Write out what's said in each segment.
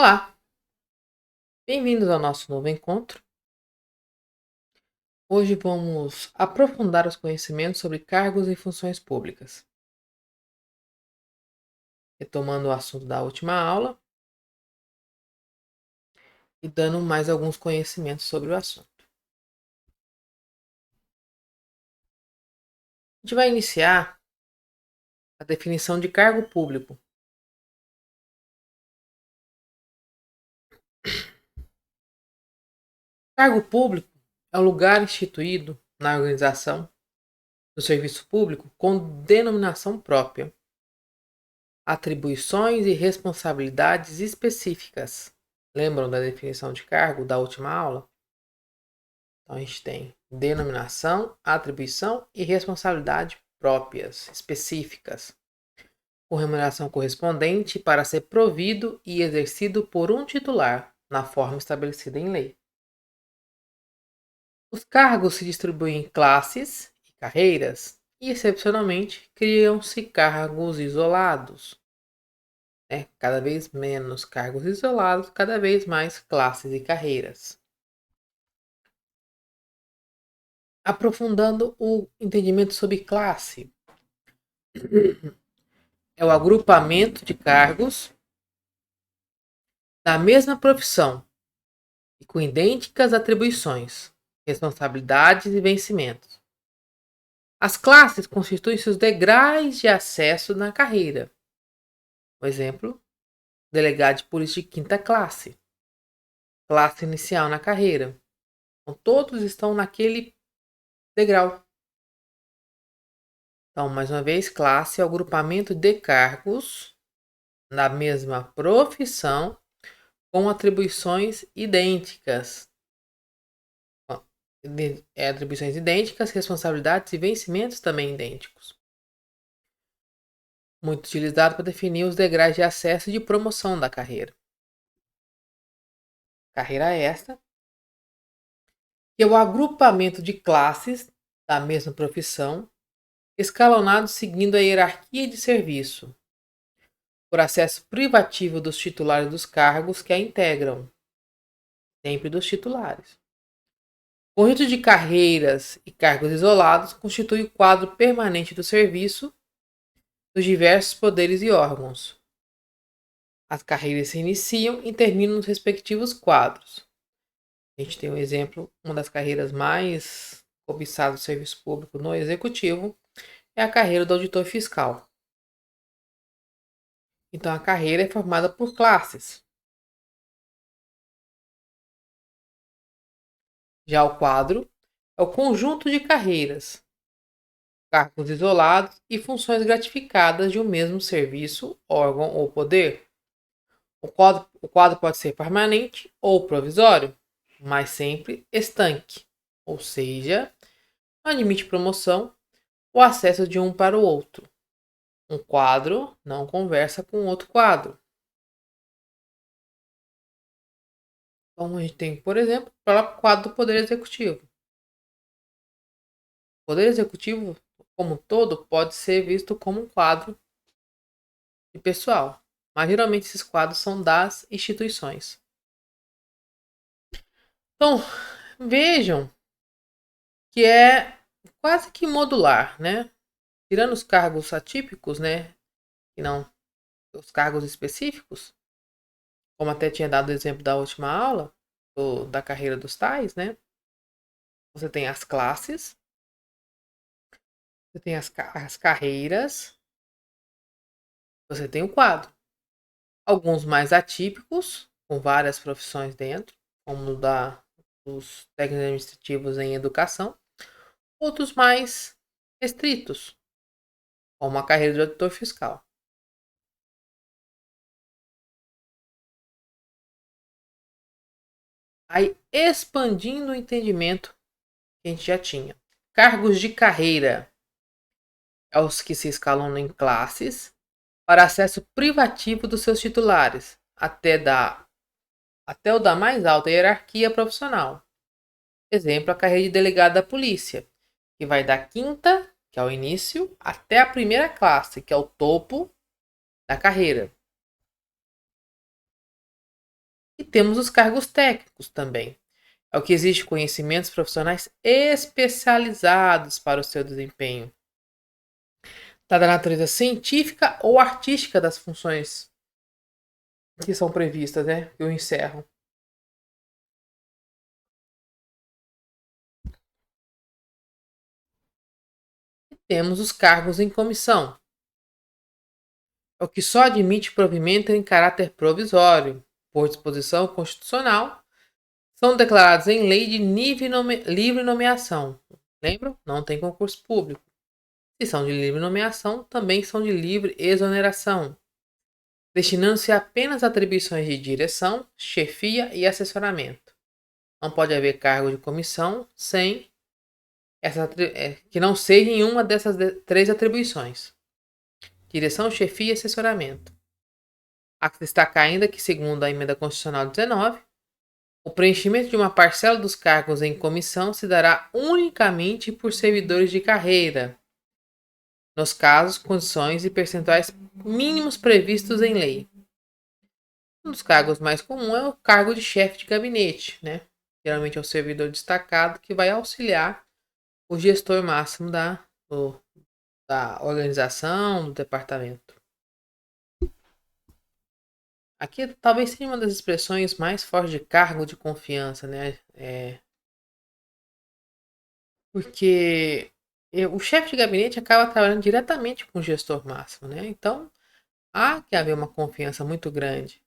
Olá, bem-vindos ao nosso novo encontro. Hoje vamos aprofundar os conhecimentos sobre cargos e funções públicas. Retomando o assunto da última aula e dando mais alguns conhecimentos sobre o assunto. A gente vai iniciar a definição de cargo público. Cargo público é o lugar instituído na organização do serviço público com denominação própria, atribuições e responsabilidades específicas. Lembram da definição de cargo da última aula? Então, a gente tem denominação, atribuição e responsabilidade próprias, específicas, com remuneração correspondente para ser provido e exercido por um titular, na forma estabelecida em lei. Os cargos se distribuem em classes e carreiras, e, excepcionalmente, criam-se cargos isolados. Cada vez menos cargos isolados, cada vez mais classes e carreiras. Aprofundando o entendimento sobre classe, é o agrupamento de cargos da mesma profissão e com idênticas atribuições, responsabilidades e vencimentos. As classes constituem seus degraus de acesso na carreira. Por exemplo, delegado de polícia de quinta classe, classe inicial na carreira. Então, todos estão naquele degrau. Então, mais uma vez, classe é o agrupamento de cargos na mesma profissão com atribuições idênticas. Atribuições idênticas, responsabilidades e vencimentos também idênticos. Muito utilizado para definir os degraus de acesso e de promoção da carreira. Carreira esta, que é o agrupamento de classes da mesma profissão, escalonados seguindo a hierarquia de serviço, por acesso privativo dos titulares dos cargos que a integram, sempre dos titulares. O conjunto de carreiras e cargos isolados constitui o quadro permanente do serviço dos diversos poderes e órgãos. As carreiras se iniciam e terminam nos respectivos quadros. A gente tem um exemplo, uma das carreiras mais cobiçadas do serviço público no executivo é a carreira do auditor fiscal. Então, a carreira é formada por classes. Já o quadro é o conjunto de carreiras, cargos isolados e funções gratificadas de um mesmo serviço, órgão ou poder. O quadro pode ser permanente ou provisório, mas sempre estanque, ou seja, não admite promoção ou acesso de um para o outro. Um quadro não conversa com outro quadro. Então, a gente tem, por exemplo, o próprio quadro do Poder Executivo. O Poder Executivo, como um todo, pode ser visto como um quadro de pessoal, mas geralmente esses quadros são das instituições. Então, vejam que é quase que modular, né? Tirando os cargos atípicos, né? E não os cargos específicos, como até tinha dado o exemplo da última aula, da carreira dos tais, né? Você tem as classes, você tem as carreiras, você tem o quadro. Alguns mais atípicos, com várias profissões dentro, como dos técnicos administrativos em educação. Outros mais restritos, como a carreira de auditor fiscal. Aí, expandindo o entendimento que a gente já tinha. Cargos de carreira é os que se escalonam em classes para acesso privativo dos seus titulares, até o da mais alta hierarquia profissional. Exemplo, a carreira de delegado da polícia, que vai da quinta, que é o início, até a primeira classe, que é o topo da carreira. E temos os cargos técnicos também. É o que exige conhecimentos profissionais especializados para o seu desempenho, dada a natureza científica ou artística das funções que são previstas, né? Eu encerro. E temos os cargos em comissão, é o que só admite provimento em caráter provisório, por disposição constitucional, são declarados em lei de livre nomeação. Lembram? Não tem concurso público. Se são de livre nomeação, também são de livre exoneração, destinando-se apenas a atribuições de direção, chefia e assessoramento. Não pode haver cargo de comissão sem que não seja em uma dessas três atribuições: direção, chefia e assessoramento. Há que destacar ainda que, segundo a Emenda Constitucional 19, o preenchimento de uma parcela dos cargos em comissão se dará unicamente por servidores de carreira, nos casos, condições e percentuais mínimos previstos em lei. Um dos cargos mais comuns é o cargo de chefe de gabinete, né? Geralmente é o servidor destacado que vai auxiliar o gestor máximo da organização, do departamento. Aqui talvez seja uma das expressões mais fortes de cargo de confiança, né? Porque o chefe de gabinete acaba trabalhando diretamente com o gestor máximo, né? Então há que haver uma confiança muito grande.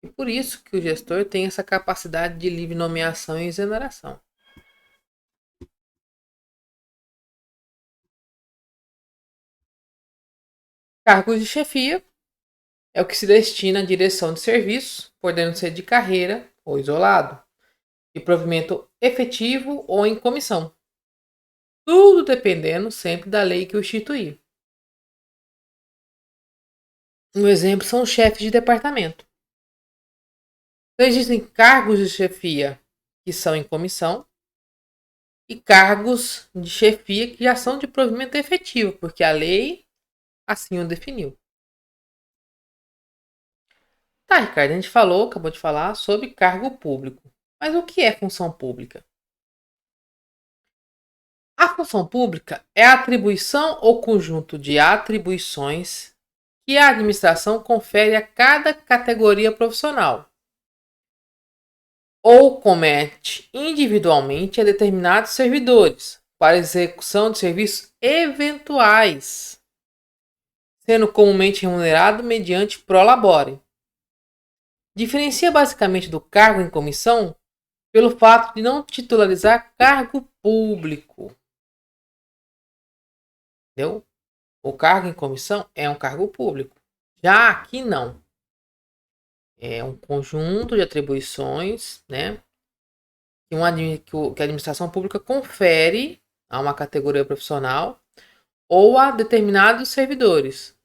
E por isso que o gestor tem essa capacidade de livre nomeação e exoneração. Cargos de chefia é o que se destina à direção de serviço, podendo ser de carreira ou isolado, de provimento efetivo ou em comissão. Tudo dependendo sempre da lei que o instituir. Um exemplo são os chefes de departamento. Então, existem cargos de chefia que são em comissão e cargos de chefia que já são de provimento efetivo, porque a lei assim o definiu. Tá, Ricardo, a gente acabou de falar sobre cargo público. Mas o que é função pública? A função pública é a atribuição ou conjunto de atribuições que a administração confere a cada categoria profissional ou comete individualmente a determinados servidores para execução de serviços eventuais, sendo comumente remunerado mediante prolabore. Diferencia basicamente do cargo em comissão pelo fato de não titularizar cargo público. Entendeu? O cargo em comissão é um cargo público. Já aqui não. É um conjunto de atribuições, né? Que a administração pública confere a uma categoria profissional ou a determinados servidores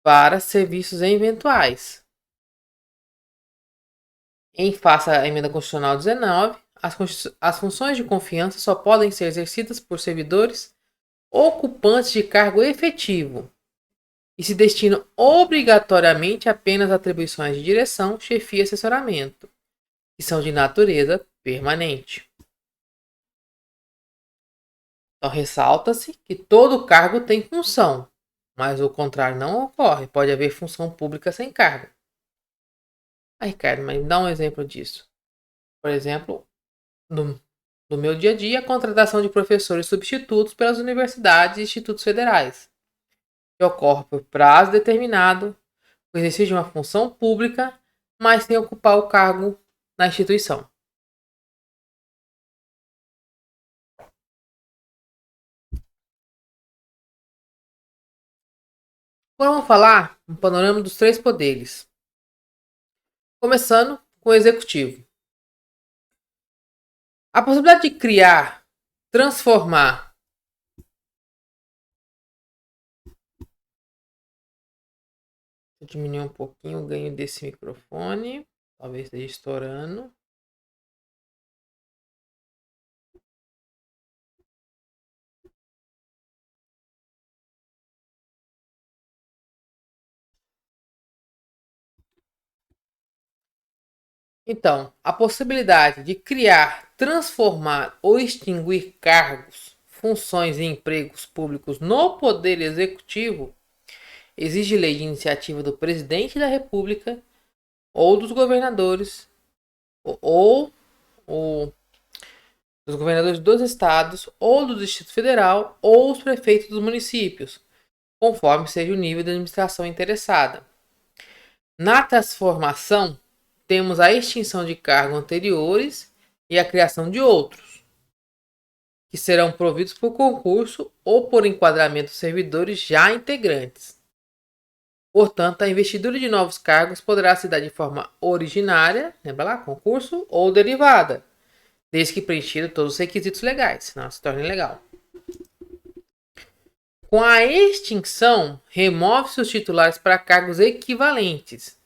para serviços eventuais. Em face à Emenda Constitucional 19, as funções de confiança só podem ser exercidas por servidores ocupantes de cargo efetivo e se destinam obrigatoriamente apenas a atribuições de direção, chefia e assessoramento, que são de natureza permanente. Então, ressalta-se que todo cargo tem função, mas o contrário não ocorre. Pode haver função pública sem cargo. Ah, Ricardo, mas me dá um exemplo disso. Por exemplo, no meu dia a dia, a contratação de professores substitutos pelas universidades e institutos federais, que ocorre por prazo determinado, o exercício de uma função pública, mas sem ocupar o cargo na instituição. Agora vamos falar um panorama dos três poderes, começando com o executivo. A possibilidade de criar, transformar. Vou diminuir um pouquinho o ganho desse microfone, talvez esteja estourando. Então, a possibilidade de criar, transformar ou extinguir cargos, funções e empregos públicos no Poder Executivo exige lei de iniciativa do Presidente da República ou dos governadores ou dos governadores dos estados ou do Distrito Federal ou os prefeitos dos municípios, conforme seja o nível de administração interessada. Na transformação, temos a extinção de cargos anteriores e a criação de outros, que serão providos por concurso ou por enquadramento de servidores já integrantes. Portanto, a investidura de novos cargos poderá se dar de forma originária, lembra lá, concurso, ou derivada, desde que preenchido todos os requisitos legais, senão se torna ilegal. Com a extinção, remove-se os titulares para cargos equivalentes.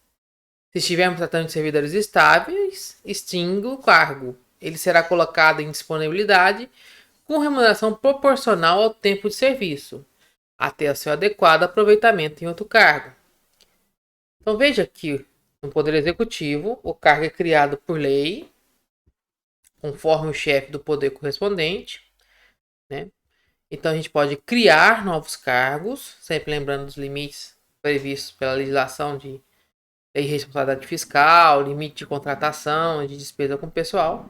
Se estivermos tratando de servidores estáveis, extingue o cargo. Ele será colocado em disponibilidade com remuneração proporcional ao tempo de serviço, até o seu adequado aproveitamento em outro cargo. Então veja que no Poder Executivo, o cargo é criado por lei, conforme o chefe do poder correspondente, né? Então a gente pode criar novos cargos, sempre lembrando dos limites previstos pela legislação de lei de responsabilidade fiscal, limite de contratação e de despesa com pessoal.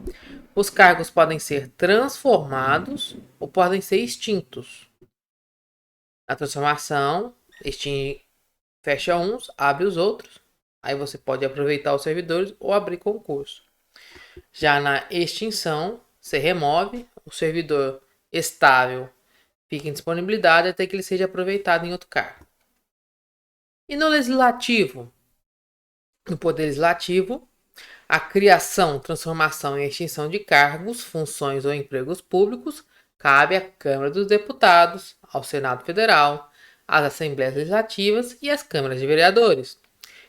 Os cargos podem ser transformados ou podem ser extintos. Na transformação, extingue, fecha uns, abre os outros. Aí você pode aproveitar os servidores ou abrir concurso. Já na extinção, você remove o servidor estável, fica em disponibilidade até que ele seja aproveitado em outro cargo. E no legislativo? No Poder Legislativo, a criação, transformação e extinção de cargos, funções ou empregos públicos cabe à Câmara dos Deputados, ao Senado Federal, às Assembleias Legislativas e às Câmaras de Vereadores,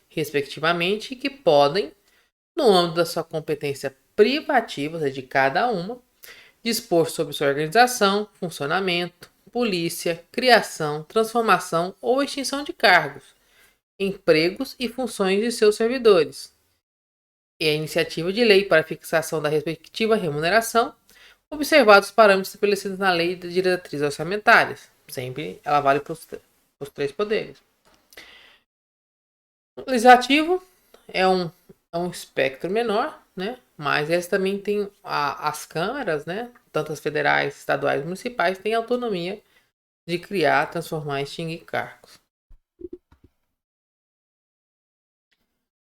respectivamente, que podem, no âmbito da sua competência privativa, ou seja, de cada uma, dispor sobre sua organização, funcionamento, polícia, criação, transformação ou extinção de cargos, empregos e funções de seus servidores, e a iniciativa de lei para fixação da respectiva remuneração, observados os parâmetros estabelecidos na Lei de Diretrizes Orçamentárias. Sempre ela vale para os três poderes. O legislativo é um espectro menor, né? Mas eles também têm as câmaras, né? Tanto as federais, estaduais e municipais, têm autonomia de criar, transformar e extinguir cargos.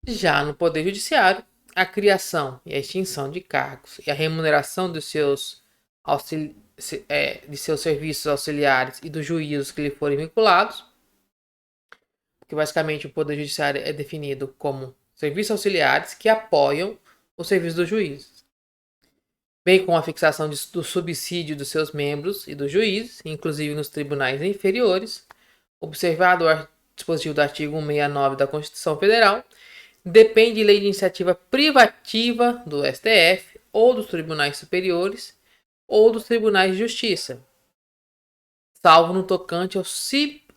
Já no Poder Judiciário, a criação e a extinção de cargos e a remuneração de seus serviços auxiliares e dos juízos que lhe forem vinculados, porque basicamente o Poder Judiciário é definido como serviços auxiliares que apoiam o serviço dos juízes, bem como a fixação do subsídio dos seus membros e dos juízes, inclusive nos tribunais inferiores, observado o dispositivo do artigo 169 da Constituição Federal, depende de lei de iniciativa privativa do STF ou dos tribunais superiores ou dos tribunais de justiça, salvo no tocante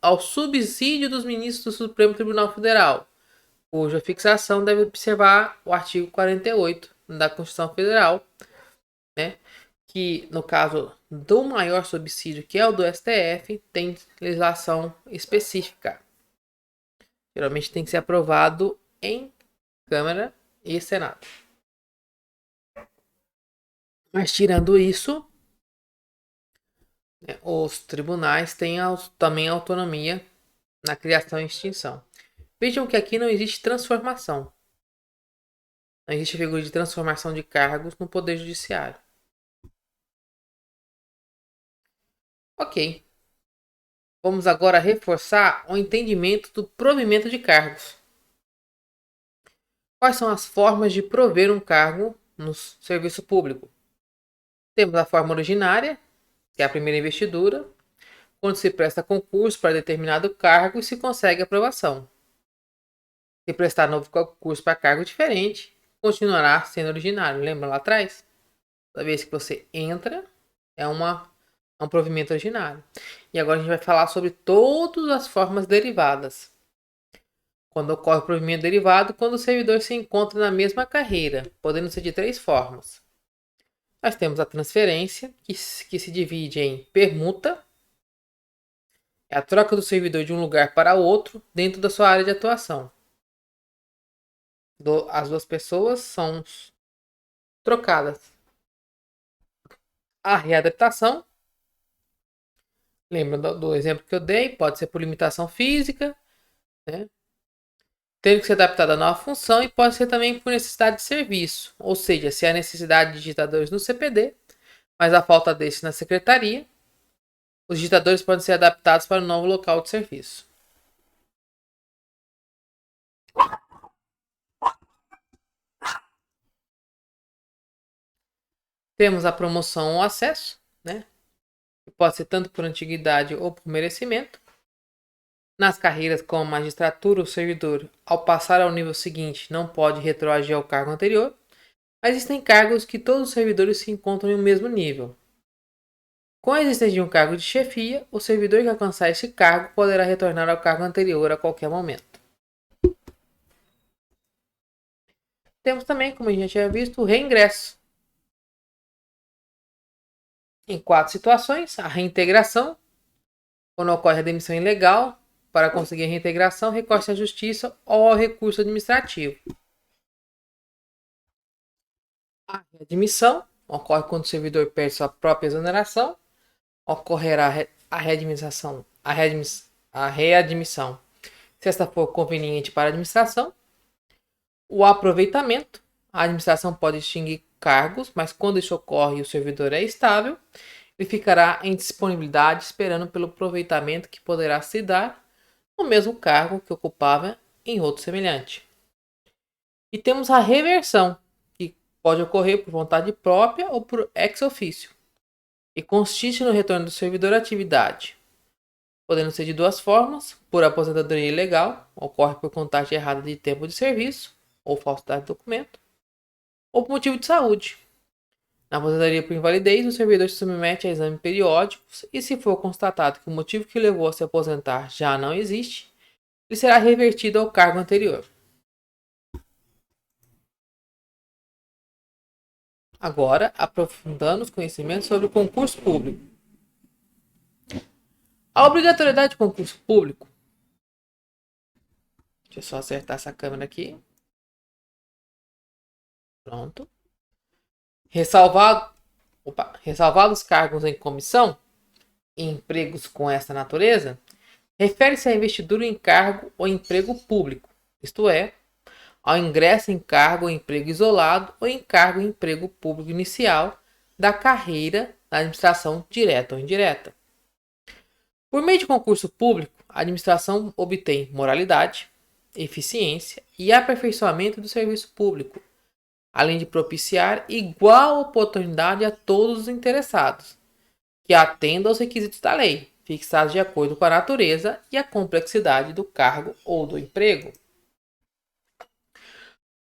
ao subsídio dos ministros do Supremo Tribunal Federal, cuja fixação deve observar o artigo 48 da Constituição Federal, né, que no caso do maior subsídio, que é o do STF, tem legislação específica. Geralmente tem que ser aprovado em Câmara e Senado. Mas tirando isso, os tribunais têm também autonomia na criação e extinção. Vejam que aqui não existe transformação. Não existe figura de transformação de cargos no Poder Judiciário. Ok. Vamos agora reforçar o entendimento do provimento de cargos. Quais são as formas de prover um cargo no serviço público? Temos a forma originária, que é a primeira investidura, quando se presta concurso para determinado cargo e se consegue aprovação. Se prestar novo concurso para cargo diferente, continuará sendo originário. Lembra lá atrás? Toda vez que você entra, é um provimento originário. E agora a gente vai falar sobre todas as formas derivadas. quando ocorre o provimento derivado, quando o servidor se encontra na mesma carreira, podendo ser de 3 formas. Nós temos a transferência, que se divide em permuta, é a troca do servidor de um lugar para outro dentro da sua área de atuação. As duas pessoas são trocadas. A readaptação, lembra do exemplo que eu dei, pode ser por limitação física, né? Tendo que ser adaptada à nova função, e pode ser também por necessidade de serviço, ou seja, se há necessidade de digitadores no CPD, mas a falta desse na secretaria, os digitadores podem ser adaptados para o novo local de serviço. Temos a promoção ou acesso, né? Que pode ser tanto por antiguidade ou por merecimento. Nas carreiras como magistratura, o servidor, ao passar ao nível seguinte, não pode retroagir ao cargo anterior, mas existem cargos que todos os servidores se encontram em um mesmo nível. Com a existência de um cargo de chefia, o servidor que alcançar esse cargo poderá retornar ao cargo anterior a qualquer momento. Temos também, como a gente já tinha visto, o reingresso. Em 4 situações: a reintegração, quando ocorre a demissão ilegal. Para conseguir a reintegração, recorre-se à justiça ou ao recurso administrativo. A readmissão ocorre quando o servidor perde sua própria exoneração. Ocorrerá a readmissão, se esta for conveniente para a administração. O aproveitamento, a administração pode extinguir cargos, mas quando isso ocorre e o servidor é estável, ele ficará em disponibilidade esperando pelo aproveitamento que poderá se dar no mesmo cargo que ocupava em outro semelhante. E temos a reversão, que pode ocorrer por vontade própria ou por ex officio, e consiste no retorno do servidor à atividade, podendo ser de 2 formas: por aposentadoria ilegal, ocorre por contagem errada de tempo de serviço ou falsidade de documento, ou por motivo de saúde. Na aposentadoria por invalidez, o servidor se submete a exames periódicos e, se for constatado que o motivo que levou a se aposentar já não existe, ele será revertido ao cargo anterior. Agora, aprofundando os conhecimentos sobre o concurso público. A obrigatoriedade de concurso público. Deixa eu só acertar essa câmera aqui. Pronto. Ressalvados os cargos em comissão e empregos com essa natureza, refere-se à investidura em cargo ou emprego público, isto é, ao ingresso em cargo ou emprego isolado ou em cargo ou emprego público inicial da carreira da administração direta ou indireta. Por meio de concurso público, a administração obtém moralidade, eficiência e aperfeiçoamento do serviço público, além de propiciar igual oportunidade a todos os interessados, que atendam aos requisitos da lei, fixados de acordo com a natureza e a complexidade do cargo ou do emprego.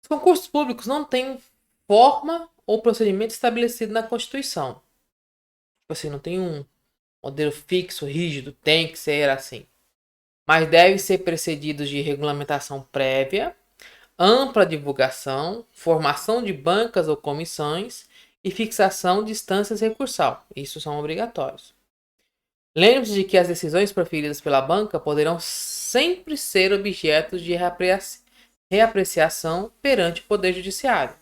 Os concursos públicos não têm forma ou procedimento estabelecido na Constituição. Você não tem um modelo fixo, rígido, tem que ser assim. Mas devem ser precedidos de regulamentação prévia, ampla divulgação, formação de bancas ou comissões e fixação de instâncias recursal. Isso são obrigatórios. Lembre-se de que as decisões proferidas pela banca poderão sempre ser objeto de reapreciação perante o Poder Judiciário.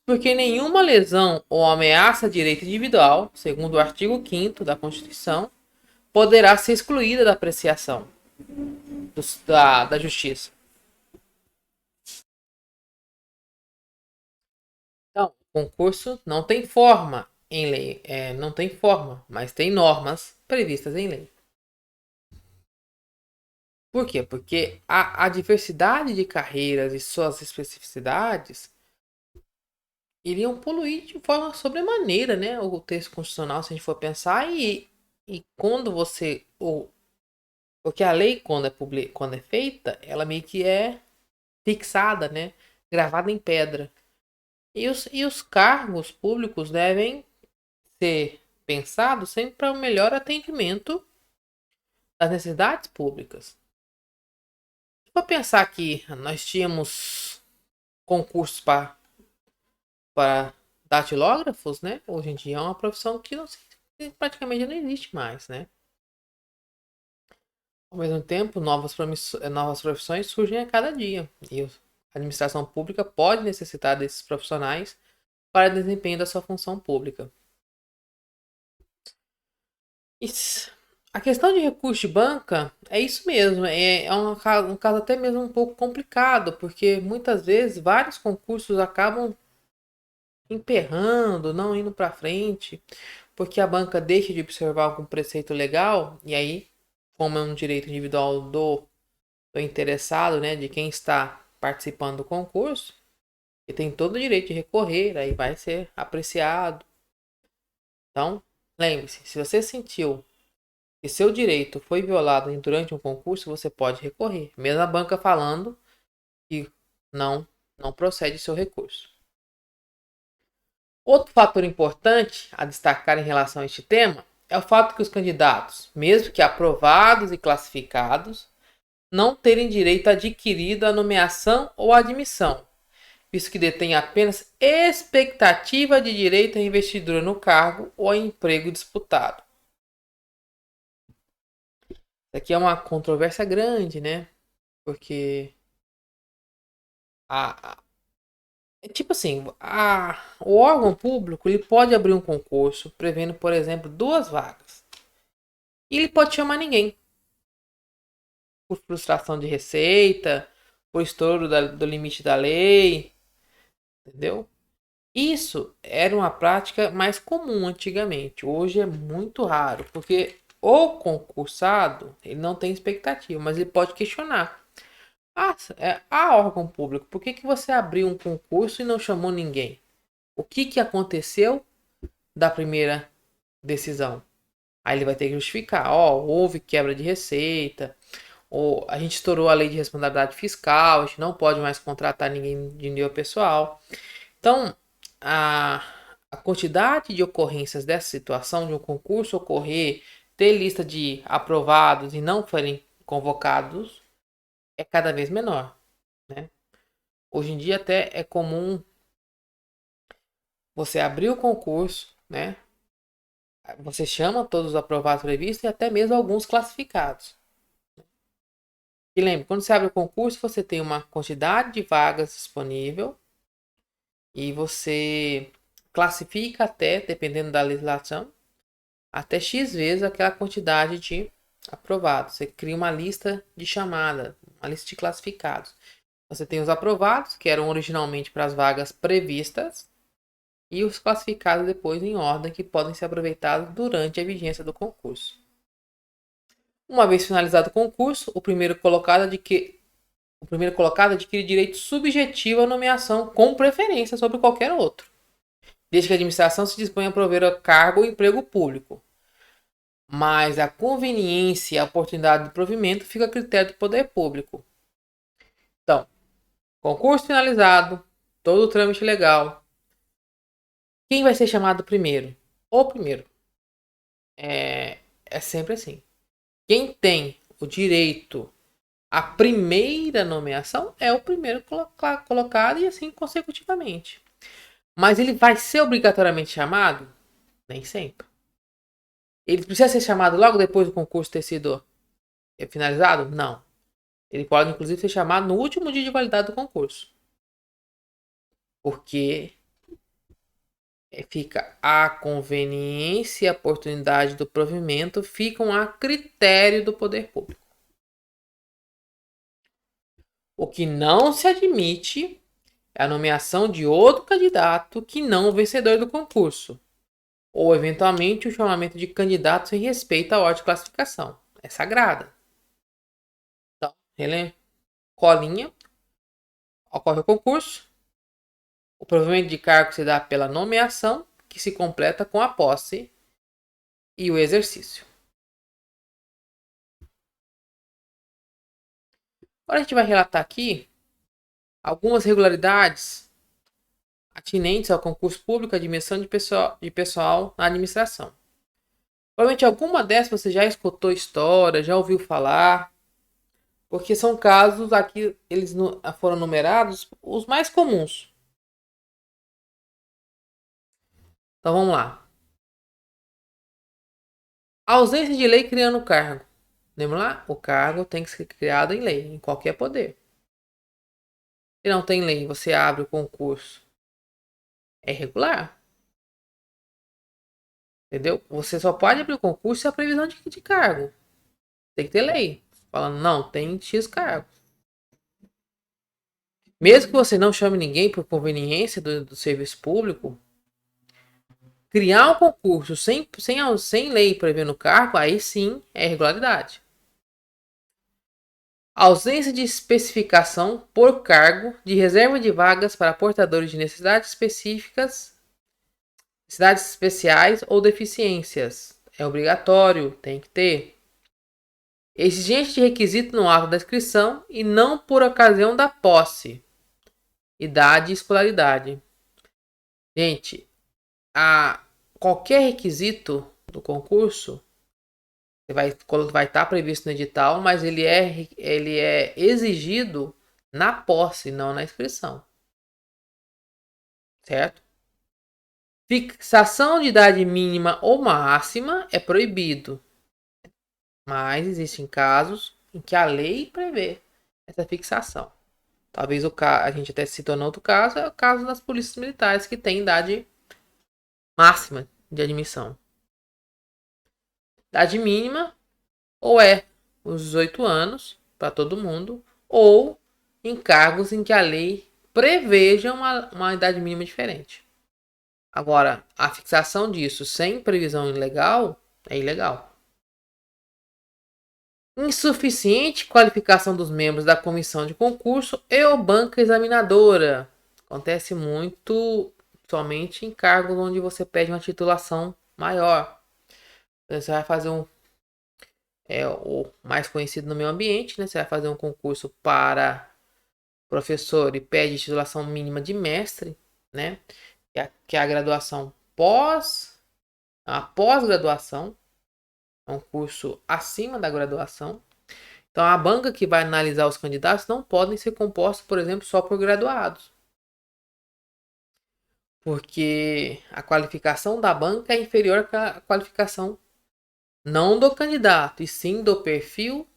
Porque nenhuma lesão ou ameaça a direito individual, segundo o artigo 5º da Constituição, poderá ser excluída da apreciação da Justiça. Então, o concurso não tem forma em lei, não tem forma, mas tem normas previstas em lei. Por quê? Porque a diversidade de carreiras e suas especificidades iriam poluir de forma sobremaneira, né, o texto constitucional, se a gente for pensar, e quando você... Porque a lei, quando é feita, ela meio que é fixada, né, gravada em pedra. E os cargos públicos devem ser pensados sempre para o melhor atendimento das necessidades públicas. Vou pensar que nós tínhamos concursos para datilógrafos, né? Hoje em dia é uma profissão que praticamente não existe mais, né? Ao mesmo tempo, novas profissões surgem a cada dia e a administração pública pode necessitar desses profissionais para o desempenho da sua função pública. A questão de recurso de banca é isso mesmo, é um caso até mesmo um pouco complicado, porque muitas vezes vários concursos acabam emperrando, não indo para frente, porque a banca deixa de observar algum preceito legal, e aí, como é um direito individual do interessado, né, de quem está participando do concurso, e tem todo o direito de recorrer, aí vai ser apreciado. Então, lembre-se, se você sentiu que seu direito foi violado durante um concurso, você pode recorrer, mesmo a banca falando que não procede seu recurso. Outro fator importante a destacar em relação a este tema é o fato que os candidatos, mesmo que aprovados e classificados, não terem direito adquirido à nomeação ou admissão, visto que detêm apenas expectativa de direito à investidura no cargo ou a emprego disputado. Isso aqui é uma controvérsia grande, né? Porque tipo assim, o órgão público ele pode abrir um concurso prevendo, por exemplo, 2 vagas. E ele pode chamar ninguém. Por frustração de receita, por estouro do limite da lei, entendeu? Isso era uma prática mais comum antigamente. Hoje é muito raro, porque o concursado ele não tem expectativa, mas ele pode questionar. Órgão público, por que você abriu um concurso e não chamou ninguém? O que aconteceu da primeira decisão? Aí ele vai ter que justificar. Houve quebra de receita, ou a gente estourou a lei de responsabilidade fiscal, a gente não pode mais contratar ninguém de nível pessoal. Então, a quantidade de ocorrências dessa situação, de um concurso ocorrer, ter lista de aprovados e não forem convocados, é cada vez menor, né? Hoje em dia até é comum você abrir o concurso, né? Você chama todos os aprovados previstos e até mesmo alguns classificados. E lembre, quando você abre o concurso, você tem uma quantidade de vagas disponível e você classifica até, dependendo da legislação, até X vezes aquela quantidade de aprovados. Você cria uma lista de chamada, uma lista de classificados. Você tem os aprovados, que eram originalmente para as vagas previstas, e os classificados depois em ordem, que podem ser aproveitados durante a vigência do concurso. Uma vez finalizado o concurso, o primeiro colocado adquire direito subjetivo à nomeação com preferência sobre qualquer outro, desde que a administração se disponha a prover a cargo ou emprego público. Mas a conveniência e a oportunidade de provimento fica a critério do poder público. Então, concurso finalizado, todo o trâmite legal. Quem vai ser chamado primeiro? O primeiro. É sempre assim. Quem tem o direito à primeira nomeação é o primeiro colocado e assim consecutivamente. Mas ele vai ser obrigatoriamente chamado? Nem sempre. Ele precisa ser chamado logo depois do concurso ter sido finalizado? Não. Ele pode, inclusive, ser chamado no último dia de validade do concurso. Porque fica a conveniência e a oportunidade do provimento ficam a critério do poder público. O que não se admite é a nomeação de outro candidato que não o vencedor do concurso, ou eventualmente o chamamento de candidato sem respeito à ordem de classificação. É sagrada. Então, colinha, ocorre o concurso, o provimento de cargo se dá pela nomeação, que se completa com a posse e o exercício. Agora a gente vai relatar aqui algumas regularidades atinentes ao concurso público, admissão de pessoal na administração. Provavelmente alguma dessas você já escutou história, já ouviu falar, Porque são casos aqui, eles foram numerados os mais comuns. Então vamos lá. Ausência de lei criando o cargo. Lembra lá? O cargo tem que ser criado em lei, em qualquer poder. Se não tem lei, você abre o concurso. É regular. Entendeu? Você só pode abrir o concurso se a previsão de cargo. Tem que ter lei. Falando, não, tem X cargo. Mesmo que você não chame ninguém por conveniência do serviço público, criar um concurso sem lei prevendo cargo, aí sim é irregularidade. Ausência de especificação por cargo de reserva de vagas para portadores de necessidades específicas, necessidades especiais ou deficiências. É obrigatório, tem que ter. Exigente de requisito no ato da inscrição e não por ocasião da posse. Idade e escolaridade. Gente, qualquer requisito do concurso vai estar previsto no edital, mas ele é exigido na posse, não na inscrição. Certo? Fixação de idade mínima ou máxima é proibido, mas existem casos em que a lei prevê essa fixação. Talvez a gente até citou no outro caso, é o caso das polícias militares que tem idade máxima de admissão. Idade mínima ou é os 18 anos para todo mundo, ou em cargos em que a lei preveja uma idade mínima diferente. Agora, a fixação disso sem previsão legal é ilegal. Insuficiente qualificação dos membros da comissão de concurso e ou banca examinadora. Acontece muito somente em cargos onde você pede uma titulação maior. Você vai fazer o mais conhecido no meio ambiente, né? Você vai fazer um concurso para professor e pede titulação mínima de mestre, né? Que é a graduação a pós-graduação, é um curso acima da graduação. Então, a banca que vai analisar os candidatos não podem ser compostos, por exemplo, só por graduados. Porque a qualificação da banca é inferior à qualificação não do candidato, e sim do perfil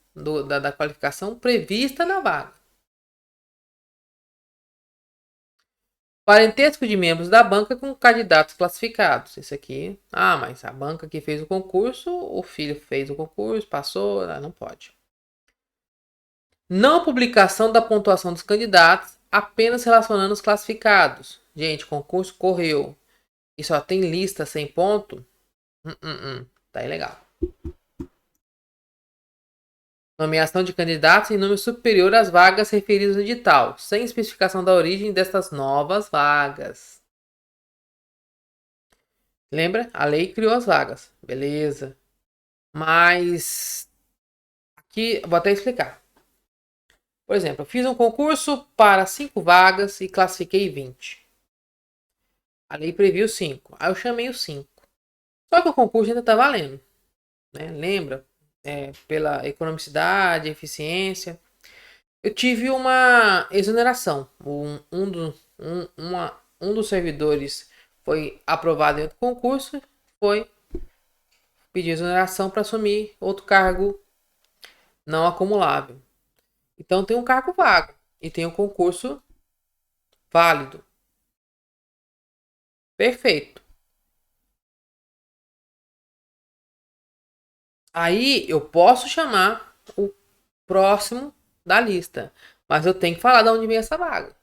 da qualificação prevista na vaga. Parentesco de membros da banca com candidatos classificados. Isso aqui. Ah, mas a banca que fez o concurso, o filho fez o concurso, passou, não pode. Não publicação da pontuação dos candidatos, apenas relacionando os classificados. Gente, o concurso correu e só tem lista sem ponto. Tá ilegal. Nomeação de candidatos em número superior às vagas referidas no edital, sem especificação da origem destas novas vagas. Lembra? A lei criou as vagas. Beleza. Mas aqui vou até explicar. Por exemplo, eu fiz um concurso para 5 vagas e classifiquei 20. A lei previu 5. Aí eu chamei os 5. Só que o concurso ainda está valendo. Né? Lembra? Pela economicidade, eficiência. Eu tive uma exoneração. Um dos servidores foi aprovado em outro concurso, foi pedir exoneração para assumir outro cargo não acumulável. Então tem um cargo vago e tem um concurso válido. Perfeito. Aí eu posso chamar o próximo da lista, mas eu tenho que falar de onde vem essa vaga.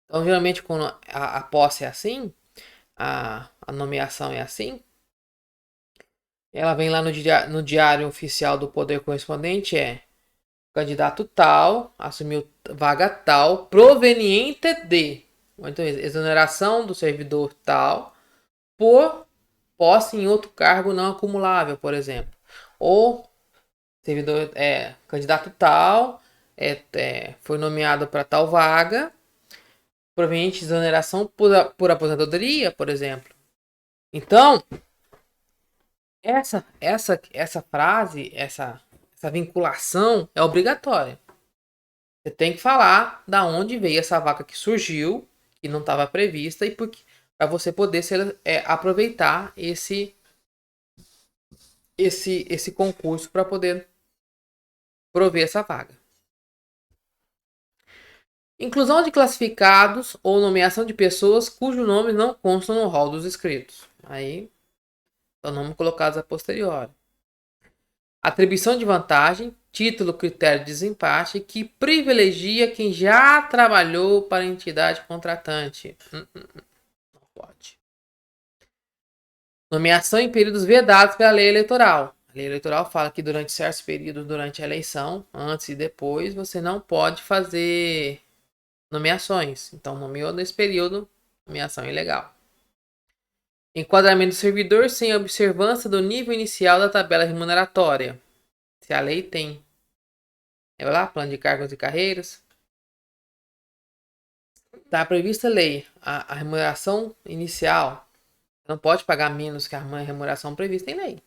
Então, geralmente, quando a posse é assim, a nomeação é assim, ela vem lá no diário oficial do poder correspondente, candidato tal, assumiu vaga tal, proveniente de, então, exoneração do servidor tal, por posse em outro cargo não acumulável, por exemplo. Ou servidor candidato tal foi nomeado para tal vaga, proveniente de exoneração por aposentadoria, por exemplo. Então, essa frase, essa vinculação é obrigatória. Você tem que falar da onde veio essa vaga que surgiu, que não estava prevista, e para você poder aproveitar esse concurso para poder prover essa vaga. Inclusão de classificados ou nomeação de pessoas cujos nomes não constam no rol dos inscritos. Aí, são nomes colocados a posteriori. Atribuição de vantagem, título, critério de desempate, que privilegia quem já trabalhou para a entidade contratante. Não pode. Nomeação em períodos vedados pela lei eleitoral. A lei eleitoral fala que durante certos períodos, durante a eleição, antes e depois, você não pode fazer nomeações. Então, nomeou nesse período, nomeação ilegal. Enquadramento do servidor sem observância do nível inicial da tabela remuneratória. Se a lei tem. É lá, plano de cargos e carreiras. Está prevista a lei. A remuneração inicial não pode pagar menos que a remuneração prevista em lei.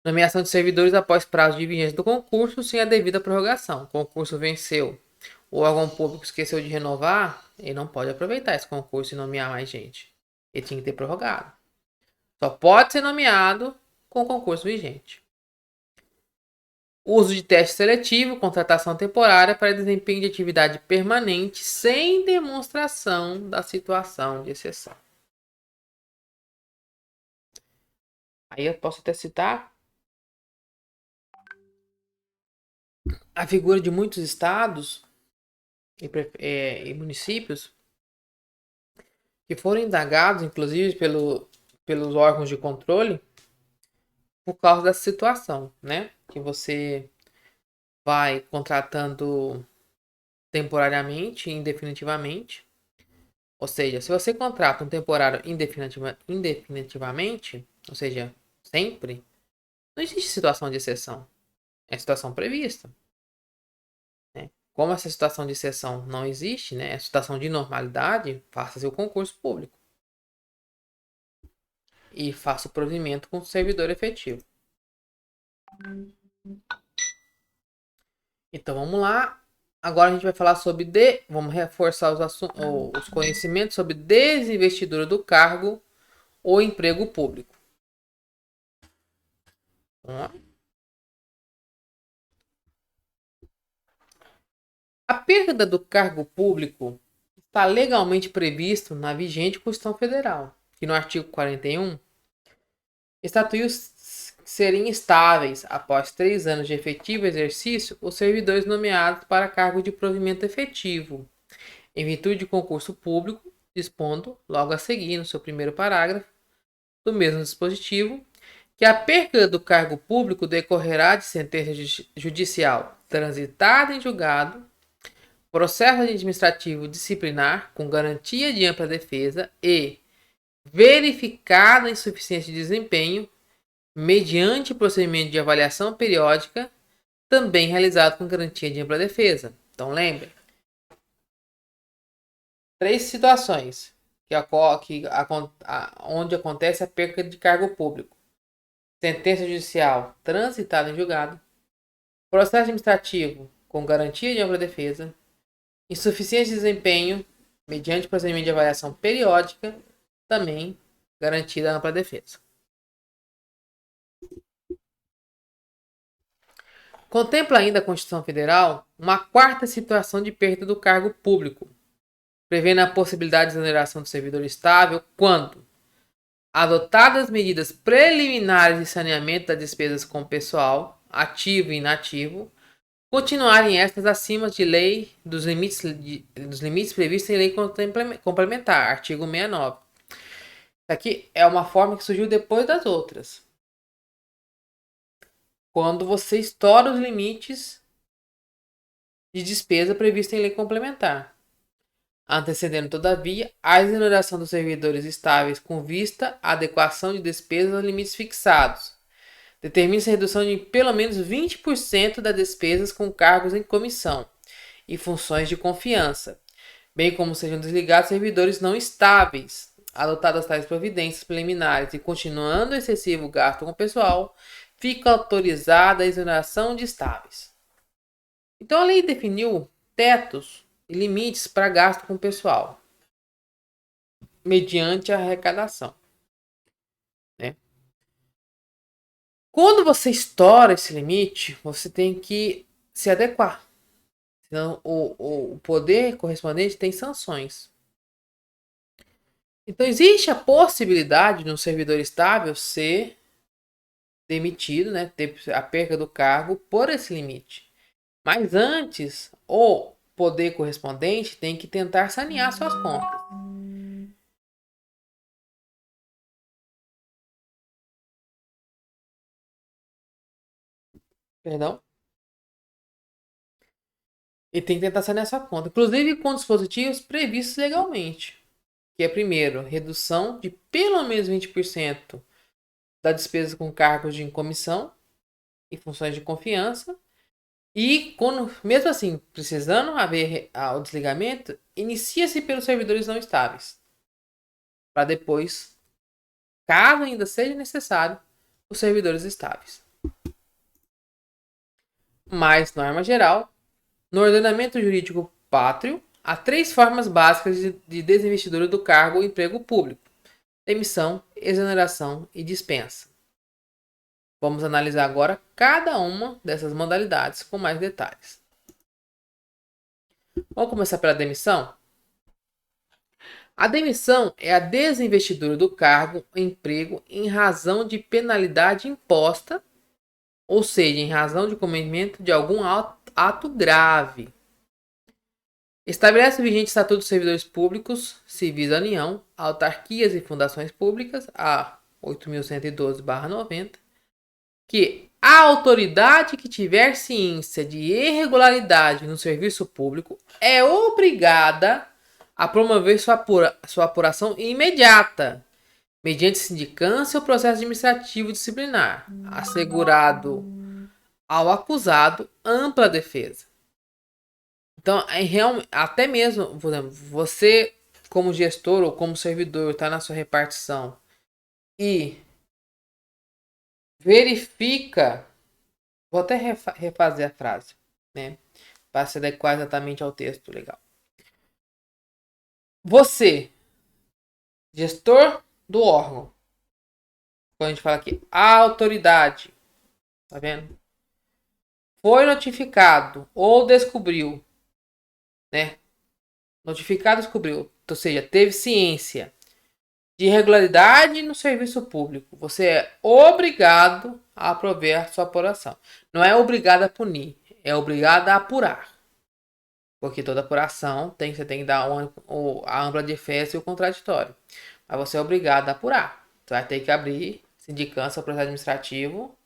Nomeação de servidores após prazo de vigência do concurso sem a devida prorrogação. O concurso venceu. O órgão público esqueceu de renovar, ele não pode aproveitar esse concurso e nomear mais gente. Ele tinha que ter prorrogado. Só pode ser nomeado com concurso vigente. Uso de teste seletivo, contratação temporária para desempenho de atividade permanente sem demonstração da situação de exceção. Aí eu posso até citar a figura de muitos estados e municípios que foram indagados, inclusive, pelos órgãos de controle, por causa dessa situação, né? Que você vai contratando temporariamente, indefinitivamente. Ou seja, se você contrata um temporário indefinitivamente, ou seja, sempre, não existe situação de exceção. É situação prevista. Né? Como essa situação de exceção não existe, né? É situação de normalidade, faça-se o concurso público. E faça o provimento com o servidor efetivo. Então vamos lá. Agora a gente vai falar sobre vamos reforçar os conhecimentos sobre desinvestidura do cargo ou emprego público. Vamos lá. A perda do cargo público está legalmente previsto na vigente Constituição Federal, que no artigo 41 estatui serem estáveis, após 3 anos de efetivo exercício, os servidores nomeados para cargo de provimento efetivo, em virtude de concurso público, dispondo, logo a seguir, no seu primeiro parágrafo, do mesmo dispositivo, que a perda do cargo público decorrerá de sentença judicial transitada em julgado, processo administrativo disciplinar com garantia de ampla defesa e verificada a insuficiência de desempenho mediante procedimento de avaliação periódica, também realizado com garantia de ampla defesa. Então, lembre, 3 situações onde acontece a perda de cargo público: sentença judicial transitada em julgado, processo administrativo com garantia de ampla defesa, insuficiência de desempenho mediante procedimento de avaliação periódica, também garantida a ampla defesa. Contempla ainda a Constituição Federal uma 4ª situação de perda do cargo público, prevendo a possibilidade de exoneração do servidor estável quando adotadas medidas preliminares de saneamento das despesas com pessoal, ativo e inativo, continuarem estas acima de lei dos limites previstos em lei complementar, artigo 69. Isso aqui é uma forma que surgiu depois das outras. Quando você estoura os limites de despesa prevista em lei complementar, antecedendo, todavia, a exoneração dos servidores estáveis com vista à adequação de despesas aos limites fixados. Determina-se a redução de pelo menos 20% das despesas com cargos em comissão e funções de confiança, bem como sejam desligados servidores não estáveis, adotadas tais providências preliminares e continuando o excessivo gasto com o pessoal, fica autorizada a exoneração de estáveis. Então, a lei definiu tetos e limites para gasto com o pessoal, mediante a arrecadação, né? Quando você estoura esse limite, você tem que se adequar. Senão, o poder correspondente tem sanções. Então, existe a possibilidade de um servidor estável ser demitido, né, ter a perca do cargo por esse limite. Mas antes, o poder correspondente tem que tentar sanear suas contas. Perdão? E tem que tentar sanear sua conta. Inclusive com dispositivos previstos legalmente. Que é, primeiro, redução de pelo menos 20% da despesa com cargos de comissão e funções de confiança. E, quando, mesmo assim, precisando haver o desligamento, inicia-se pelos servidores não estáveis. Para depois, caso ainda seja necessário, os servidores estáveis. Mas, norma geral, no ordenamento jurídico pátrio, há 3 formas básicas de desinvestidura do cargo ou emprego público: demissão, exoneração e dispensa. Vamos analisar agora cada uma dessas modalidades com mais detalhes. Vamos começar pela demissão? A demissão é a desinvestidura do cargo ou emprego em razão de penalidade imposta, ou seja, em razão de cometimento de algum ato grave. Estabelece o vigente Estatuto dos Servidores Públicos, civis da União, autarquias e fundações públicas, a 8.112/90, que a autoridade que tiver ciência de irregularidade no serviço público é obrigada a promover sua apuração imediata, mediante sindicância ou processo administrativo disciplinar, assegurado ao acusado ampla defesa. Então, até mesmo, por exemplo, você como gestor ou como servidor está na sua repartição e verifica, vou até refazer a frase, né, para se adequar exatamente ao texto legal. Você, gestor do órgão, quando a gente fala aqui, a autoridade, tá vendo? Foi notificado ou descobriu, né? Notificado, descobriu, ou seja, teve ciência de irregularidade no serviço público. Você é obrigado a aprovar sua apuração. Não é obrigado a punir, é obrigado a apurar. Porque toda apuração você tem que dar a ampla defesa e o contraditório. Mas você é obrigado a apurar. Você vai ter que abrir sindicância ou processo administrativo,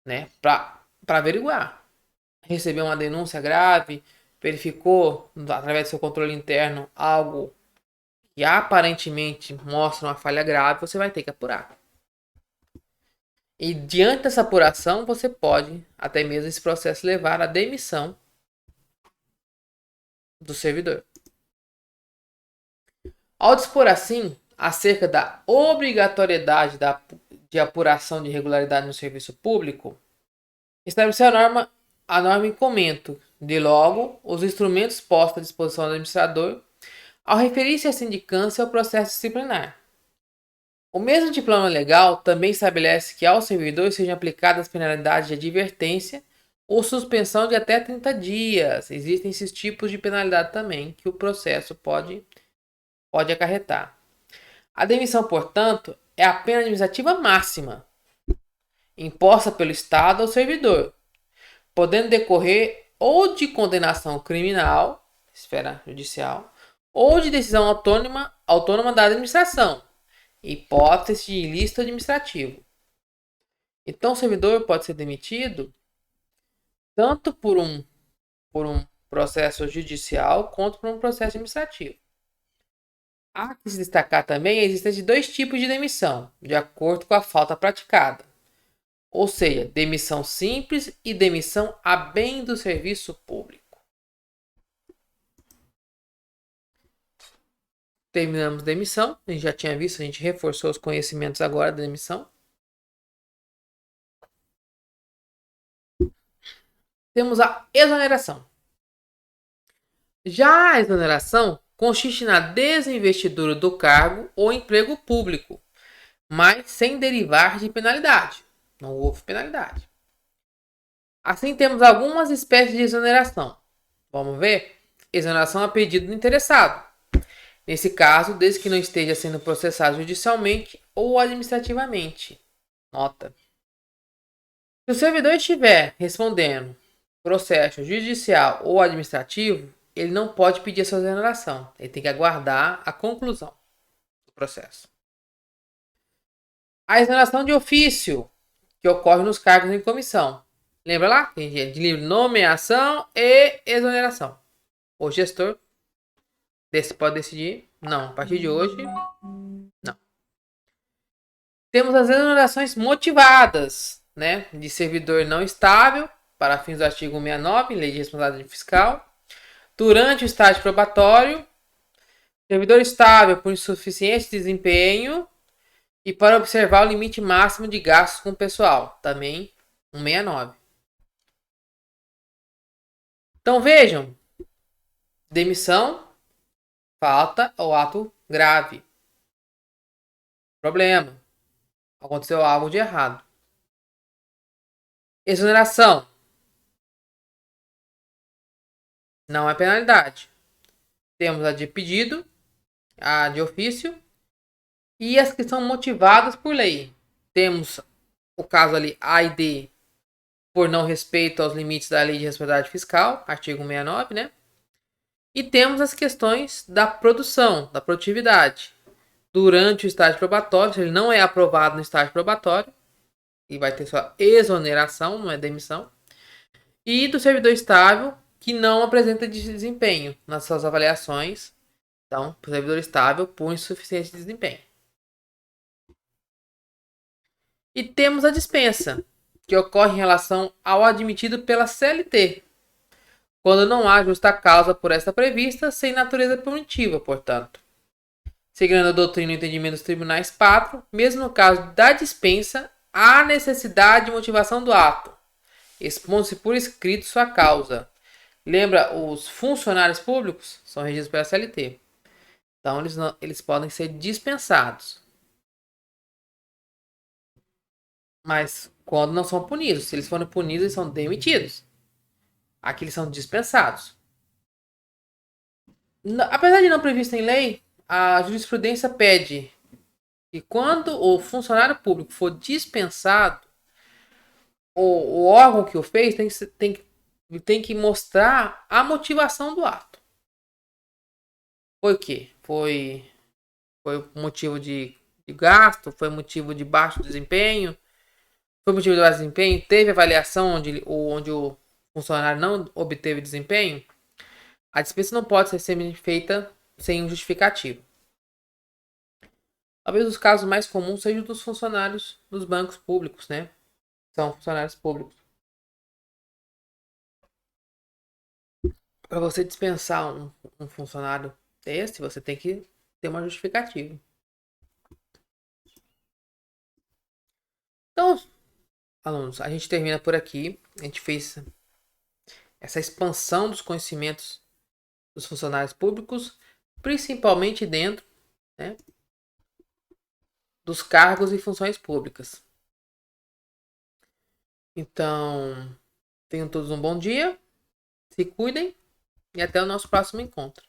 né, para averiguar. Recebeu uma denúncia grave, verificou, através do seu controle interno, algo que aparentemente mostra uma falha grave, você vai ter que apurar. E diante dessa apuração, você pode, até mesmo esse processo, levar à demissão do servidor. Ao dispor assim acerca da obrigatoriedade de apuração de irregularidade no serviço público, estabeleceu a norma em comento, de logo, os instrumentos postos à disposição do administrador ao referir-se à sindicância ao processo disciplinar. O mesmo diploma legal também estabelece que ao servidor sejam aplicadas penalidades de advertência ou suspensão de até 30 dias. Existem esses tipos de penalidade também que o processo pode acarretar. A demissão, portanto, é a pena administrativa máxima imposta pelo Estado ao servidor, podendo decorrer ou de condenação criminal, esfera judicial, ou de decisão autônoma da administração, hipótese de ilícito administrativo. Então, o servidor pode ser demitido tanto por um processo judicial quanto por um processo administrativo. Há que se destacar também a existência de 2 tipos de demissão, de acordo com a falta praticada. Ou seja, demissão simples e demissão a bem do serviço público. Terminamos demissão. A gente já tinha visto, a gente reforçou os conhecimentos agora da demissão. temos a exoneração. Já a exoneração consiste na desinvestidura do cargo ou emprego público, mas sem derivar de penalidade. Não houve penalidade. Assim, temos algumas espécies de exoneração. Vamos ver? Exoneração a pedido do interessado. Nesse caso, desde que não esteja sendo processado judicialmente ou administrativamente. Nota. Se o servidor estiver respondendo processo judicial ou administrativo, ele não pode pedir a sua exoneração. Ele tem que aguardar a conclusão do processo. A exoneração de ofício, que ocorre nos cargos em comissão. Lembra lá? De livre nomeação e exoneração. O gestor pode decidir. Não, a partir de hoje, não. Temos as exonerações motivadas, né? De servidor não estável, para fins do artigo 169, Lei de Responsabilidade Fiscal. Durante o estágio probatório, servidor estável por insuficiente desempenho e para observar o limite máximo de gastos com o pessoal, também 169. Então vejam, demissão, falta ou ato grave. Problema, aconteceu algo de errado. Exoneração, não é penalidade. Temos a de pedido, a de ofício e as que são motivadas por lei. Temos o caso ali A e D por não respeito aos limites da Lei de Responsabilidade Fiscal, artigo 169, né? E temos as questões da produção, da produtividade. Durante o estágio probatório, se ele não é aprovado no estágio probatório, e vai ter sua exoneração, não é demissão. E do servidor estável, que não apresenta desempenho nas suas avaliações. Então, servidor estável por insuficiente desempenho. E temos a dispensa, que ocorre em relação ao admitido pela CLT, quando não há justa causa por esta prevista, sem natureza punitiva, portanto. Seguindo a doutrina e o entendimento dos tribunais pátrio, mesmo no caso da dispensa, há necessidade de motivação do ato, expondo-se por escrito sua causa. Lembra, os funcionários públicos são regidos pela CLT. Então, eles podem ser dispensados. Mas quando não são punidos. Se eles forem punidos, eles são demitidos. Aqui eles são dispensados. Apesar de não previsto em lei, a jurisprudência pede que quando o funcionário público for dispensado, o órgão que o fez tem que mostrar a motivação do ato. Foi o quê? Foi motivo de gasto? Foi motivo de baixo desempenho? Foi motivo de baixo desempenho? Teve avaliação onde o funcionário não obteve desempenho? A dispensa não pode ser feita sem um justificativo. Talvez os casos mais comuns sejam dos funcionários dos bancos públicos, né? São funcionários públicos. Para você dispensar um funcionário desse, você tem que ter uma justificativa. Então, alunos, a gente termina por aqui. A gente fez essa expansão dos conhecimentos dos funcionários públicos, principalmente dentro, né, dos cargos e funções públicas. Então, tenham todos um bom dia, se cuidem e até o nosso próximo encontro.